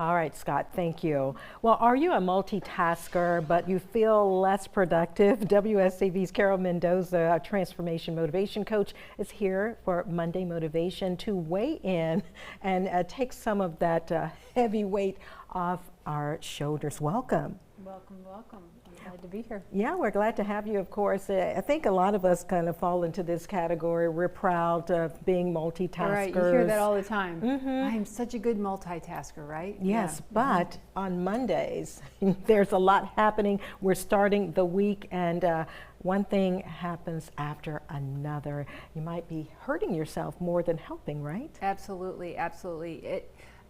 All right, Scott, thank you. Well, are you a multitasker, but you feel less productive? WSAV's Carol Mendoza, a transformation motivation coach, is here for Monday Motivation to weigh in and take some of that heavy weight off our shoulders. Welcome. Welcome, welcome. I'm glad to be here. Yeah, we're glad to have you, of course. I think a lot of us kind of fall into this category. We're proud of being multitaskers. All right, you hear that all the time. I'm such a good multitasker, right? Yes, Yeah. but on Mondays, there's a lot happening. We're starting the week, and one thing happens after another. You might be hurting yourself more than helping, right? Absolutely, absolutely.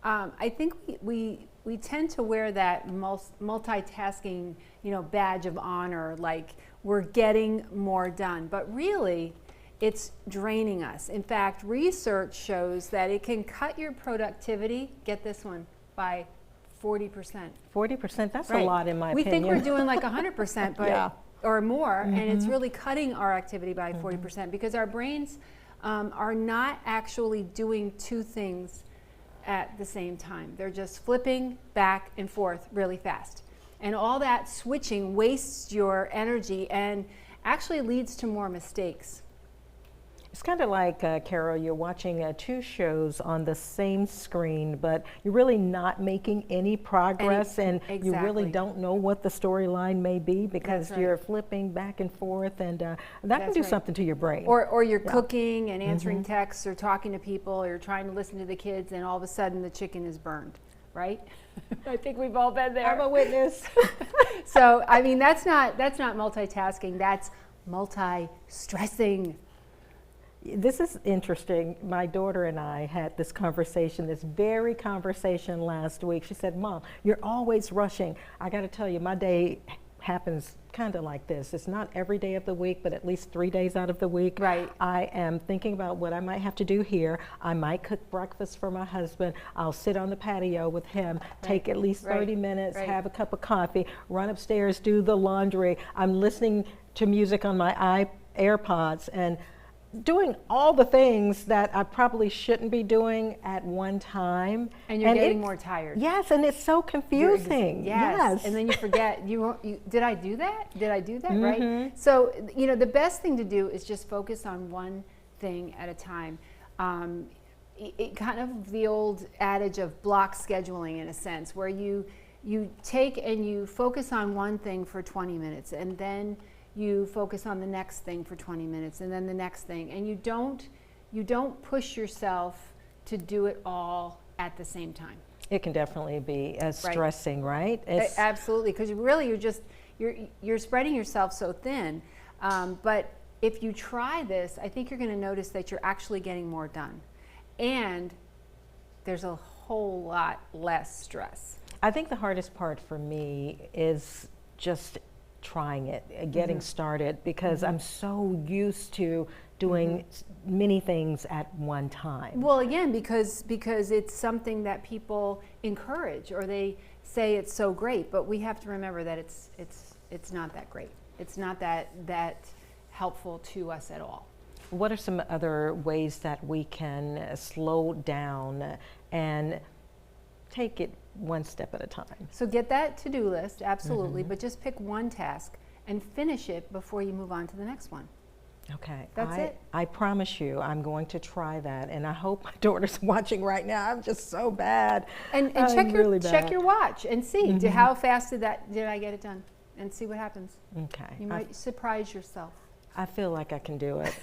I think we tend to wear that multitasking, badge of honor, like we're getting more done, but really it's draining us. In fact, research shows that it can cut your productivity, get this one, by 40%. 40%, that's Right. a lot in my We opinion. think we're doing like 100%, but Yeah. or more, and it's really cutting our activity by 40% because our brains are not actually doing two things at the same time. They're just flipping back and forth really fast. And all that switching wastes your energy and actually leads to more mistakes. It's kind of like, Carol, you're watching two shows on the same screen, but you're really not making any progress, and you really Exactly. don't know what the storyline may be because That's right. you're flipping back and forth, and that can That's do right. something to your brain. Or you're cooking and answering texts or talking to people, or you're trying to listen to the kids, and all of a sudden the chicken is burned, right? I think we've all been there. I'm a witness. So, I mean, that's not multitasking, that's multi-stressing. This is interesting. My daughter and I had this conversation, this very conversation last week. She said, "Mom, you're always rushing." I got to tell you, my day happens kind of like this. It's not every day of the week, but at least 3 days out of the week. Right. I am thinking about what I might have to do here. I might cook breakfast for my husband. I'll sit on the patio with him, take at least 30 minutes, have a cup of coffee, run upstairs, do the laundry. I'm listening to music on my AirPods and doing all the things that I probably shouldn't be doing at one time. And you're getting more tired. Yes, and it's so confusing. Yes. And then you forget, did I do that? Did I do that? Right? So, the best thing to do is just focus on one thing at a time. It kind of the old adage of block scheduling, in a sense, where you take and you focus on one thing for 20 minutes, and then you focus on the next thing for 20 minutes, and then the next thing, and you don't push yourself to do it all at the same time. It can definitely be stressing, right? Absolutely, because you're spreading yourself so thin. But if you try this, I think you're going to notice that you're actually getting more done, and there's a whole lot less stress. I think the hardest part for me is just trying it, getting started, because I'm so used to doing many things at one time. Well, again, because it's something that people encourage, or they say it's so great, but we have to remember that it's not that great. It's not that helpful to us at all. What are some other ways that we can slow down and take it one step at a time? So get that to-do list, absolutely, but just pick one task and finish it before you move on to the next one. Okay. That's it. I promise you I'm going to try that, and I hope my daughter's watching right now. I'm just so bad. And check your watch and see how fast did I get it done, and see what happens. Okay. You might surprise yourself. I feel like I can do it.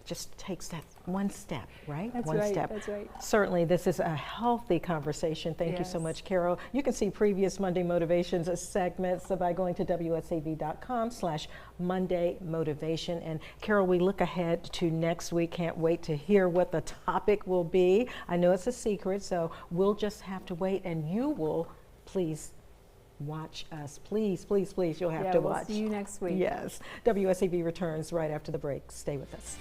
Just takes that one step, right? That's one right, step. that's right. Certainly, this is a healthy conversation. Thank you so Yes. much, Carol. You can see previous Monday Motivations segments by going to wsav.com/Monday Motivation. And Carol, we look ahead to next week. Can't wait to hear what the topic will be. I know it's a secret, so we'll just have to wait, and you will please watch us. Please, please, please, you'll have to watch. We'll see you next week. Yes. WSAV returns right after the break. Stay with us.